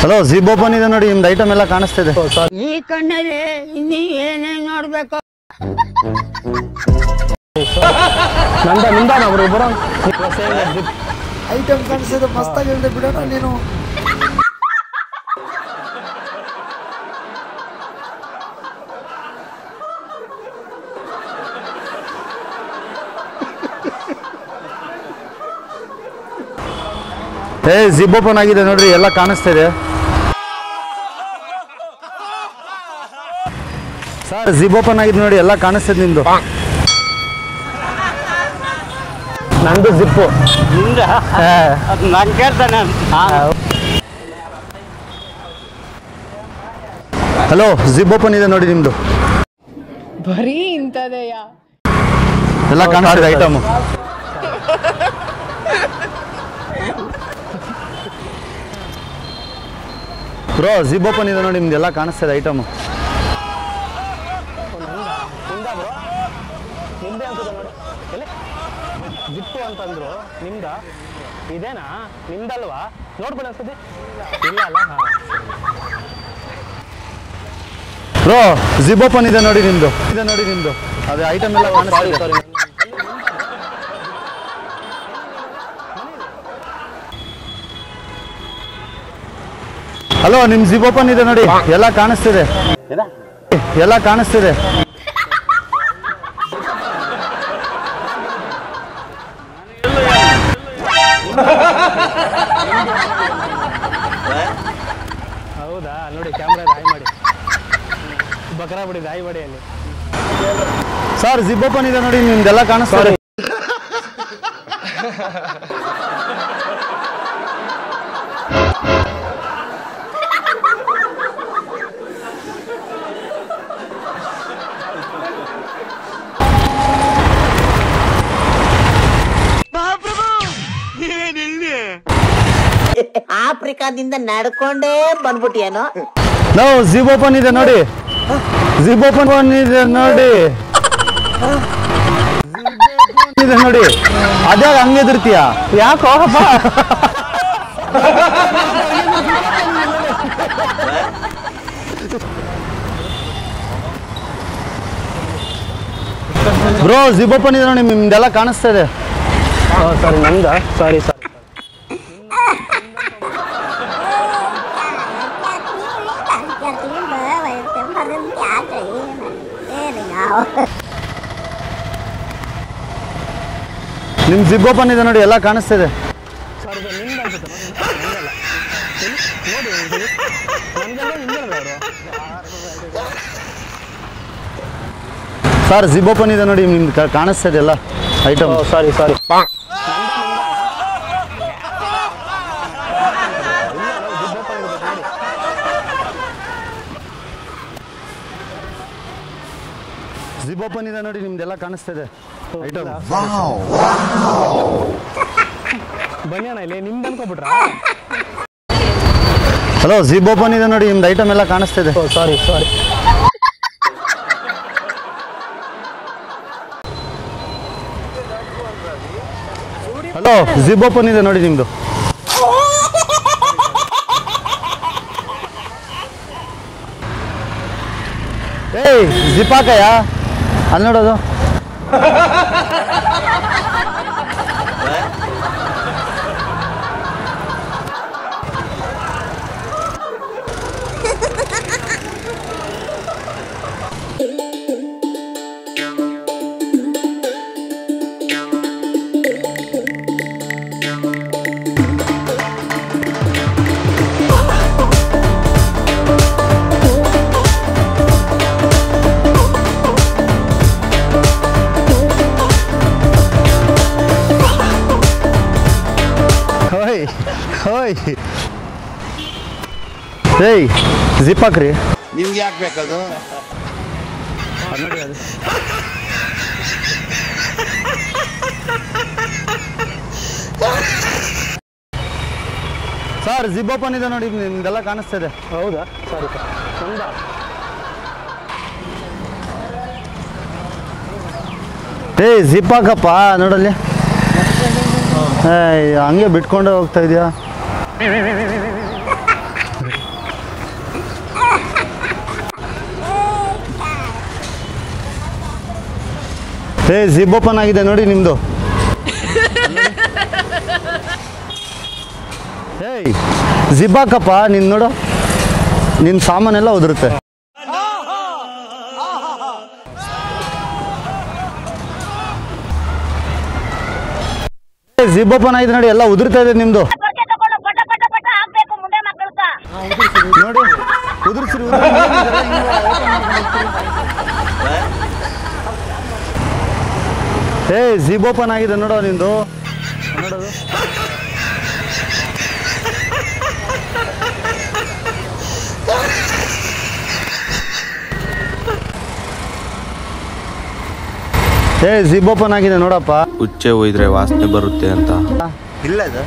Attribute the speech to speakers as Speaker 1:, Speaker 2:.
Speaker 1: Hello zip open ಇದೆ ನೋಡಿ, ನಿಮ್ದು ಐಟಮ್ ಎಲ್ಲ ಕಾಣಿಸ್ತಿದೆ.
Speaker 2: ಈ ಕಣ್ಣಲ್ಲಿ ಇನ್ನೀ ಏನೇನ್ ನೋಡ್ಬೇಕು?
Speaker 3: ಐಟಮ್ ಕಾಣಿಸ್ತದೆ, ಮಸ್ತಾಗಿ ಹೇಳಿದೆ ಬಿಡೋಣ ನೀನು.
Speaker 1: ಜಿಪ್ ಓಪನ್ ಆಗಿದೆ ನೋಡ್ರಿ, ಎಲ್ಲ ಕಾಣಿಸ್ತಿದೆ. ಸರ್ ಜಿಪ್ ಓಪನ್ ಆಗಿದೆ ನೋಡಿ, ಎಲ್ಲ ಕಾಣಿಸ್ತಿದೆ. ನಿಮ್ದು ನಂದು ಜಿಪ್ಪು.
Speaker 2: ನಾನು ಕೇಳ್ತಾನೆ.
Speaker 1: ಹಲೋ ಜಿಪ್ ಓಪನ್ ಇದೆ ನೋಡಿ ನಿಮ್ದು.
Speaker 4: ಬರೀ ಇಂಥದೆಯಾ?
Speaker 1: ಎಲ್ಲ ಕಾಣಿಸ್ತಿದೆ ಐಟಮ್. ಬ್ರೋ ಜಿಪ್ ಓಪನ್ ಇದೆ ನೋಡಿ, ನಿಮ್ದು ಎಲ್ಲ ಕಾಣಿಸ್ತಿದೆ ಐಟಮ್.
Speaker 5: ಜಿಪ್ಪು ಅಂತಂದ್ರು ನಿಮ್ದ ಇದೇನಾ? ನಿಮ್ದಲ್ವಾ? ನೋಡ್ಬೋದು ಅನ್ಸುತ್ತೆ. ಇಲ್ಲ ಅಲ್ಲ?
Speaker 1: ಬ್ರೋ ಜಿಪ್ ಓಪನ್ ಇದೆ ನೋಡಿ ನಿಮ್ದು. ಅದೇ ಐಟಮ್ ಎಲ್ಲ ಕಾಣಿಸ್ತಿದೆ. ಹಲೋ ನಿಮ್ ಜಿಪ್ ಓಪನ್ ಇದೆ ನೋಡಿ, ಎಲ್ಲ ಕಾಣಿಸ್ತಿದೆ.
Speaker 5: ಹೌದಾ? ನೋಡಿ ಕ್ಯಾಮ್ರಾ ಹಾಯ್ ಮಾಡಿ, ಬಕರಾ ಬಿಡಿದೆ ಹಾಯ್ ಮಾಡಿ ಅಲ್ಲಿ.
Speaker 1: ಸರ್ ಜಿಪ್ ಓಪನ್ ಇದೆ ನೋಡಿ, ನಿಮ್ದೆಲ್ಲ ಕಾಣಿಸ್ತಿದೆ.
Speaker 2: ಆಫ್ರಿಕಾದಿಂದ ನಡ್ಕೊಂಡೇ ಬಂದ್ಬಿಟ್ಟಿಯೇನೋ?
Speaker 1: ನಾವು ಜಿಪ್ ಓಪನ್ ಇದೆ ನೋಡಿ, ಅದ್ಯಾಗ ಹಂಗೆ ಎದುರ್ತೀಯ?
Speaker 5: ಯಾಕೋ
Speaker 1: ಬ್ರೋ ಜಿಪ್ ಓಪನ್ ಇದೆ ನೋಡಿ, ನಿಮ್ದೆಲ್ಲ ಕಾಣಿಸ್ತಾ ಇದೆ.
Speaker 5: ಸಾರಿ ನಮ್ದ, ಸಾರಿ.
Speaker 1: ನಿಮ್ ಜಿಪ್ ಓಪನ್ ಇದೆ ನೋಡಿ, ಎಲ್ಲ ಕಾಣಿಸ್ತಿದೆ. ಸರ್ ಜಿಪ್ ಓಪನ್ ಇದೆ ನೋಡಿ, ನಿಮ್ದು ಕಾಣಿಸ್ತಿದೆ ಎಲ್ಲ ಐಟಮ್.
Speaker 5: ಸಾರಿ.
Speaker 1: ಜಿಪ್ ಓಪನ್ ಇದೆ ನೋಡಿ, ನಿಮ್ದೆಲ್ಲ ಕಾಣಿಸ್ತಿದೆ ಐಟಮ್.
Speaker 5: ಬನ್ನಿ ಅಣ್ಣ, ಇಲ್ಲಿ ನಿಮ್ದು ಅನ್ಕೊಬಿಟ್ರಾ?
Speaker 1: ಹಲೋ ಜಿಪ್ ಓಪನ್ ಇದೆ ನೋಡಿ, ನಿಮ್ದು ಐಟಮ್ ಎಲ್ಲ ಕಾಣಿಸ್ತಿದೆ.
Speaker 5: ಸಾರಿ.
Speaker 1: ಹಲೋ ಜಿಪ್ ಓಪನ್ ಇದೆ ನೋಡಿ ನಿಮ್ದು. ಜಿಪ್ ಹಾಕಯ್ಯ, ಅಲ್ಲಿ ನೋಡೋದು. ಜಿಪ್ ಹಾಕ್ರಿ.
Speaker 6: ನಿಮ್ಗೆ ಯಾಕೆ ಬೇಕದು?
Speaker 1: ಸರ್ ಜಿಪ್ ಓಪನ್ ಇದೆ ನೋಡಿ, ನಿಮ್ದೆಲ್ಲ ಕಾಣಿಸ್ತಿದೆ.
Speaker 5: ಹೌದಾ? ಸಾರಿ.
Speaker 1: ಏಯ್ ಜಿಪ್ ಹಾಕಪ್ಪ ನೋಡಲ್ಲಿ. ಏಯ್ ಹಂಗೆ ಬಿಟ್ಕೊಂಡೆ ಹೋಗ್ತಾ ಇದೆಯಾ? ಏಯ್ ಜಿಪ್ ಓಪನ್ ಆಗಿದೆ ನೋಡಿ ನಿಮ್ಮದು. ಏಯ್ ಜಿಪ್ ಹಾಕಪ್ಪ ನೀನು ನೋಡು, ನಿನ್ನ ಸಾಮಾನೆಲ್ಲ ಉದುರುತ್ತೆ. ಜಿಪ್ ಓಪನ್ ಆಗಿದೆ ನೋಡಿ, ಎಲ್ಲ ಉದುರ್ತಾ ಇದೆ ನಿಮ್ಮದು. ನೋಡಿ ಉದುರಿಸಿರಿ. ಏಯ್ ಜಿಪ್ ಓಪನ್ ಆಗಿದೆ ನೋಡೋ ನಿಂದು, ನೋಡೋದು. ಏಯ್ ಜಿಪ್ ಓಪನ್ ಆಗಿದೆ ನೋಡಪ್ಪ.
Speaker 6: ಉಚ್ಚೆ ಒಯ್ದ್ರೆ ವಾಸನೆ ಬರುತ್ತೆ ಅಂತ.
Speaker 1: ಇಲ್ಲ ಇದು